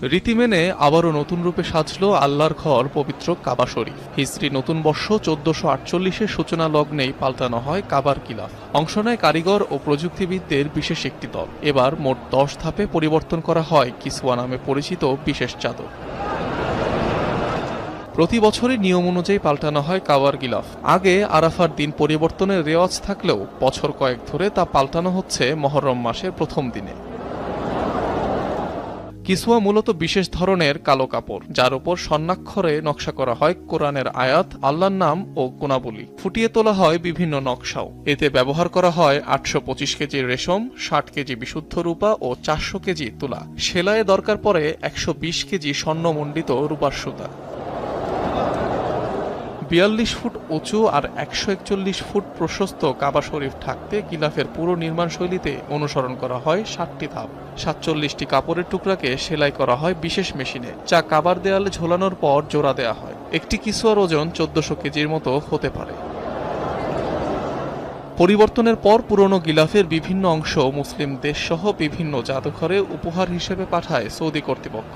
রীতি মেনে আবারও নতুন রূপে সাজল আল্লাহর ঘর পবিত্র কাবা শরীফ। হিজরি নতুন বর্ষ 1448-এর সূচনা লগ্নেই পাল্টানো হয় কাবার গিলাফ। অংশ নেয় কারিগর ও প্রযুক্তিবিদদের বিশেষ একটি দল। এবার মোট 10 ধাপে পরিবর্তন করা হয় কিসওয়া নামে পরিচিত বিশেষ চাদর। প্রতি বছরই নিয়ম অনুযায়ী পাল্টানো হয় কাবার গিলাফ। আগে আরাফার দিন পরিবর্তনের রেওয়াজ থাকলেও বছর কয়েক ধরে তা পাল্টানো হচ্ছে মুহররম মাসের প্রথম দিনে। কিসওয়া মূলত বিশেষ ধরনের কালো কাপড়, যার উপর স্বর্ণাক্ষরে নকশা করা হয় কোরআনের আয়াত, আল্লাহর নাম ও গুণাবলী। ফুটিয়ে তোলা হয় বিভিন্ন নকশাও। এতে ব্যবহার করা হয় 825 কেজি রেশম, 60 কেজি বিশুদ্ধ রূপা ও 400 কেজি তুলা। সেলাইয়ে দরকার পড়ে 120 কেজি স্বর্ণমণ্ডিত রূপার সুতা। 42 ফুট উঁচু আর 141 ফুট প্রশস্ত কাবা শরীফ ঢাকতে গিলাফের পুরো নির্মাণ শৈলীতে অনুসরণ করা হয় 7টি ধাপ। 47টি কাপড়ের টুকরাকে সেলাই করা হয় বিশেষ মেশিনে, যা কাবার দেয়ালে ঝোলানোর পর জোড়া দেয়া হয়। একটি কিসওয়ার ওজন 1400 কেজির মতো হতে পারে। পরিবর্তনের পর পুরনো গিলাফের বিভিন্ন অংশ মুসলিম দেশসহ বিভিন্ন জাদুঘরে উপহার হিসেবে পাঠায় সৌদি কর্তৃপক্ষ।